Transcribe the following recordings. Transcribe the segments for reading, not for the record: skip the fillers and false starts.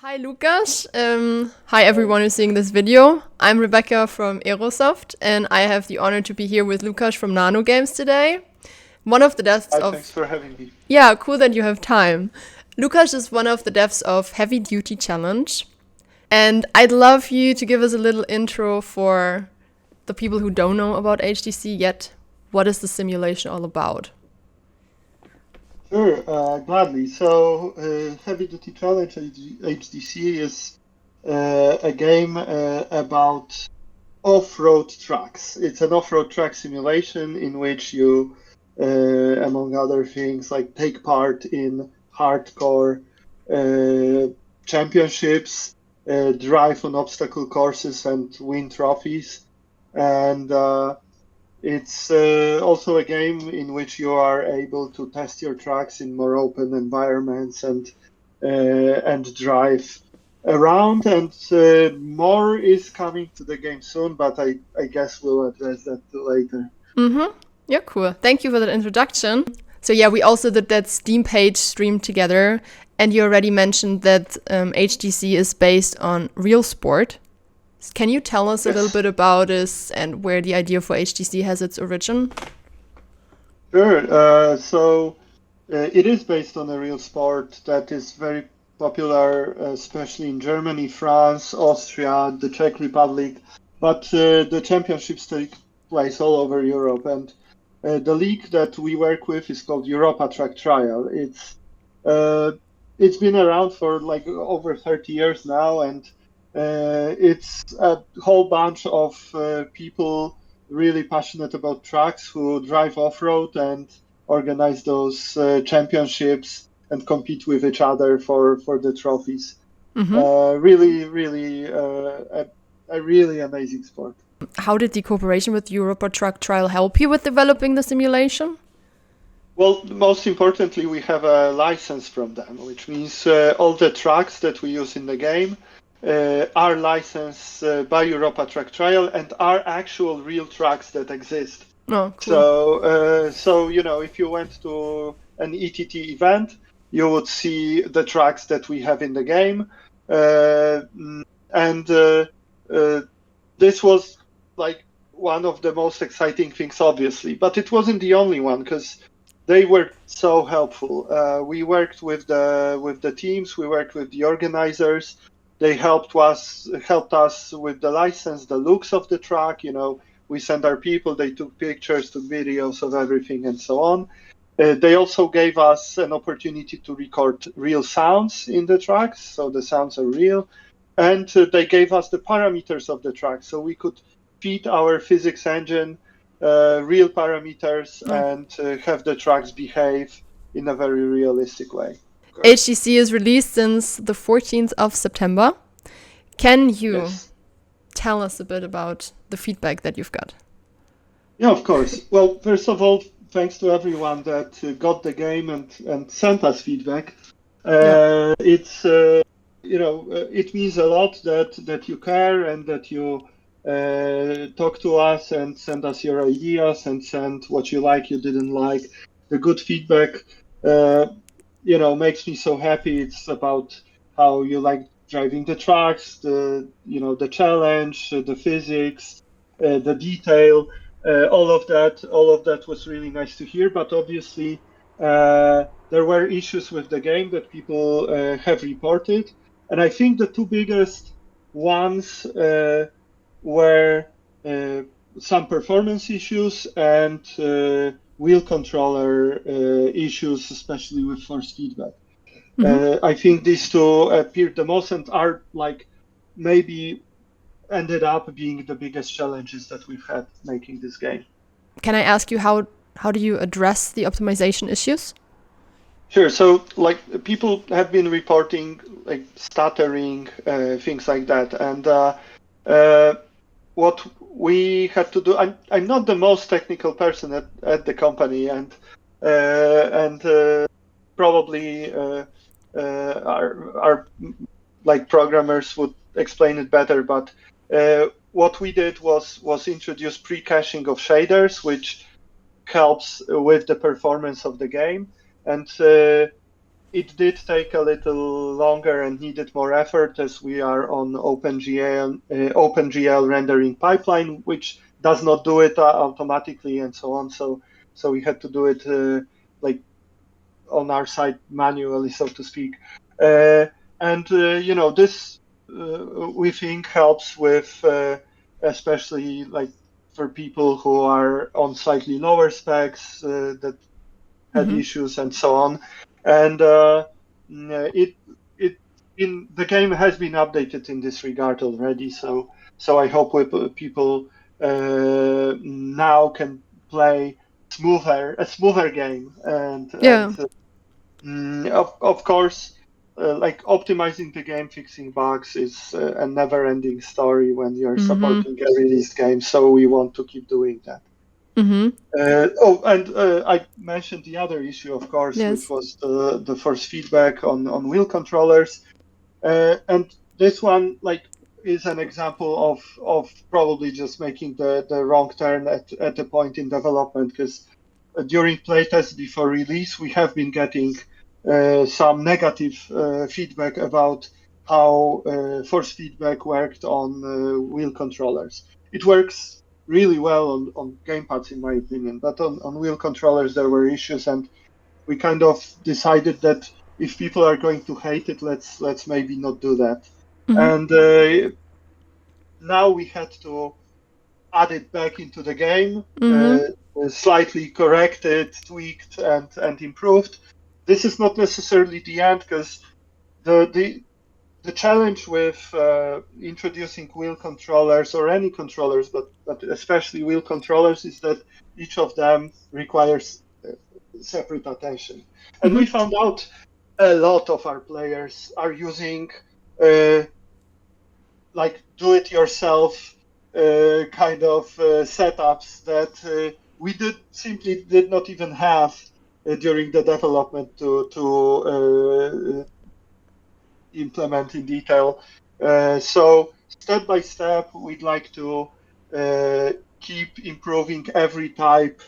Hi Lukasz. Hi everyone who's seeing this video. I'm Rebecca from Aerosoft and I have the honor to be here with Lukasz from Nano Games today. One of the devs Hi, of... thanks for having me. Yeah, cool that you have time. Lukasz is one of the devs of Heavy Duty Challenge. And I'd love you to give us a little intro for the people who don't know about HDC yet. What is the simulation all about? Sure, gladly. So, Heavy Duty Challenge HDC is a game about off-road tracks. It's an off-road track simulation in which you, among other things, like take part in hardcore championships, drive on obstacle courses, and win trophies. And it's also a game in which you are able to test your tracks in more open environments and drive around. And more is coming to the game soon, but I guess we'll address that later. Yeah, cool. Thank you for that introduction. So yeah, we also did that Steam page stream together, and you already mentioned that HDC is based on real sport. Can you tell us a little bit about this and where the idea for HDC has its origin? Sure. It is based on a real sport that is very popular, especially in Germany, France, Austria, the Czech Republic. But the championships take place all over Europe, and the league that we work with is called Europa Track Trial. It's been around for like over 30 years now, and it's a whole bunch of people really passionate about tracks who drive off-road and organize those championships and compete with each other for the trophies. Really, a really amazing sport. How did the cooperation with Europa Truck Trial help you with developing the simulation? Well, most importantly, we have a license from them, which means all the tracks that we use in the game are licensed by Europa Track Trial and are actual real tracks that exist. Oh, cool. So if you went to an ETT event, you would see the tracks that we have in the game, and this was like one of the most exciting things, obviously. But it wasn't the only one because they were so helpful. We worked with the teams, we worked with the organizers. They helped us with the license, the looks of the track. We sent our people, they took pictures, took videos of everything, and so on. They also gave us an opportunity to record real sounds in the tracks, so the sounds are real. And they gave us the parameters of the track, so we could feed our physics engine real parameters and have the tracks behave in a very realistic way. HDC is released since the 14th of September. Can you tell us a bit about the feedback that you've got? Yeah, of course. Well, first of all, thanks to everyone that got the game and sent us feedback. It's it means a lot that you care and that you talk to us and send us your ideas and send what you like, you didn't like. The good feedback, makes me so happy. It's about how you like driving the tracks, the challenge, the physics, the detail, all of that was really nice to hear. But obviously, there were issues with the game that people have reported, and I think the two biggest ones were some performance issues and wheel controller issues, especially with force feedback. I think these two appeared the most and are maybe ended up being the biggest challenges that we've had making this game. Can I ask you how do you address the optimization issues? Sure. So people have been reporting stuttering, things like that, and what we had to do. I'm not the most technical person at the company, and probably our programmers would explain it better. But what we did was introduce pre-caching of shaders, which helps with the performance of the game. And it did take a little longer and needed more effort as we are on OpenGL rendering pipeline, which does not do it automatically and so on. So we had to do it like on our side manually, so to speak. This we think helps with especially like for people who are on slightly lower specs that had issues and so on. And the game has been updated in this regard already. So I hope people now can play a smoother game. And of course, like optimizing the game, fixing bugs is a never-ending story when you're supporting a released game. So we want to keep doing that. I mentioned the other issue, of course, which was the force feedback on wheel controllers, and this one is an example of probably just making the wrong turn at a point in development, because during playtests before release we have been getting some negative feedback about how force feedback worked on wheel controllers. It works really well on gamepads, in my opinion, but on wheel controllers there were issues, and we kind of decided that if people are going to hate it, let's maybe not do that. And now we had to add it back into the game, slightly corrected, tweaked, and improved. This is not necessarily the end, because the challenge with introducing wheel controllers, or any controllers, but especially wheel controllers, is that each of them requires separate attention. And we found out a lot of our players are using do-it-yourself kind of setups that we simply did not even have during the development to implement in detail. So step by step, we'd like to keep improving every type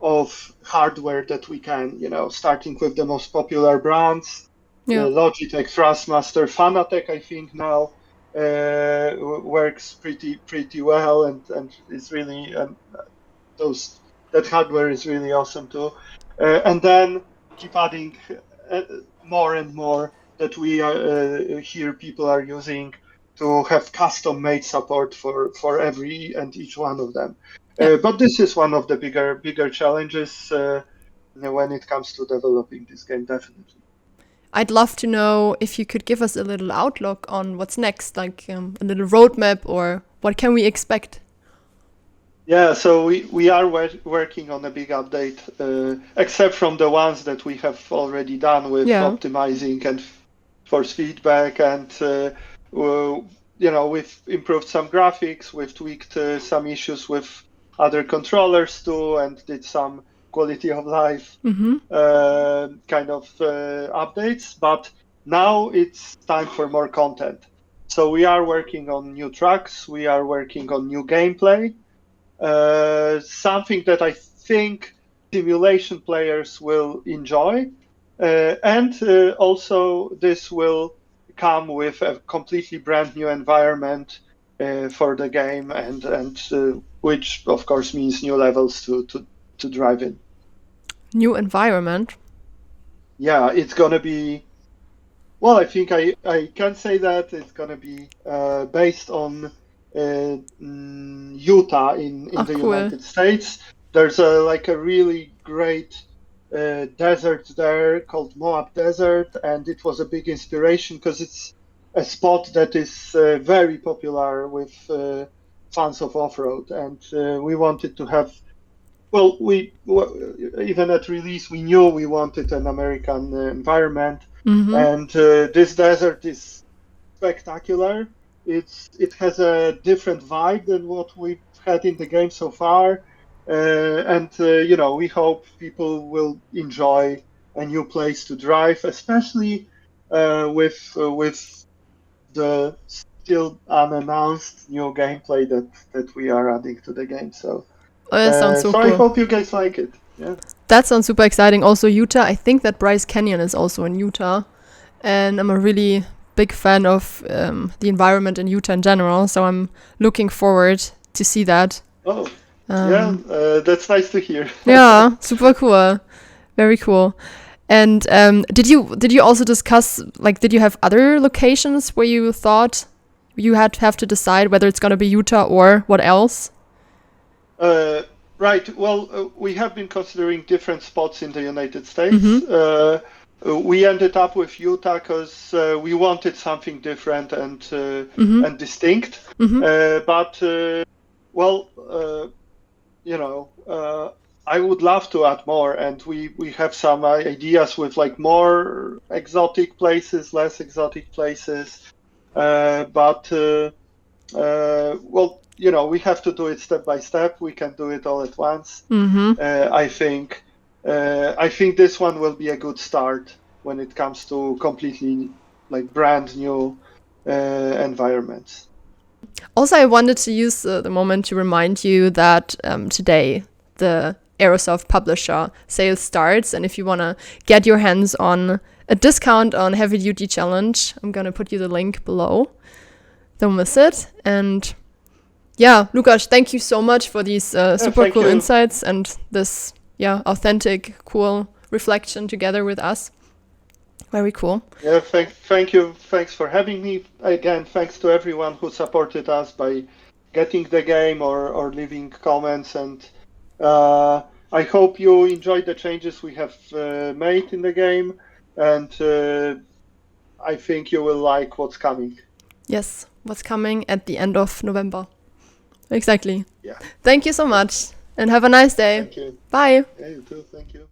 of hardware that we can, starting with the most popular brands. Logitech, Thrustmaster, Fanatec, I think now works pretty well, and is really that hardware is really awesome too. And then keep adding more and more that we hear people are using to have custom-made support for every and each one of them. But this is one of the bigger challenges when it comes to developing this game, definitely. I'd love to know if you could give us a little outlook on what's next, like a little roadmap, or what can we expect? Yeah, so we are working on a big update, except from the ones that we have already done with optimizing and force feedback, and we've improved some graphics, we've tweaked some issues with other controllers too, and did some quality of life kind of updates. But now it's time for more content. So we are working on new tracks, we are working on new gameplay, something that I think simulation players will enjoy, and also this will come with a completely brand new environment for the game, and which of course means new levels to drive in. New environment? Yeah, it's gonna be, well, I think I can say that it's gonna be based on Utah in the cool. United States. There's a really great desert there called Moab Desert, and it was a big inspiration because it's a spot that is very popular with fans of off-road, and we wanted to have, well, even at release we knew we wanted an American environment, and this desert is spectacular. It has a different vibe than what we've had in the game so far, and we hope people will enjoy a new place to drive, especially with the still unannounced new gameplay that we are adding to the game. So that sounds so cool. I hope you guys like it. Yeah. that sounds super exciting. Also Utah, I think that Bryce Canyon is also in Utah. And I'm a really big fan of the environment in Utah in general. So I'm looking forward to see that. Oh, that's nice to hear. Yeah, super cool. Very cool. And did you also discuss, like, did you have other locations where you thought you had to have to decide whether it's going to be Utah or what else? Right. Well, we have been considering different spots in the United States. We ended up with Utah because we wanted something different and distinct. But I would love to add more, and we have some ideas with like more exotic places, less exotic places. We have to do it step by step. We can do it all at once. I think this one will be a good start when it comes to completely like brand new environments. Also, I wanted to use the moment to remind you that today the Aerosoft Publisher Sale starts, and if you want to get your hands on a discount on Heavy Duty Challenge, I'm going to put you the link below. Don't miss it. And yeah, Lukasz, thank you so much for these super cool insights and this authentic, cool reflection together with us. Very cool. Yeah, thank you. Thanks for having me. Again, thanks to everyone who supported us by getting the game or leaving comments. And I hope you enjoyed the changes we have made in the game. And I think you will like what's coming. Yes, what's coming at the end of November. Exactly. Yeah. Thank you so much and have a nice day. Thank you. Bye. Yeah, you too. Thank you.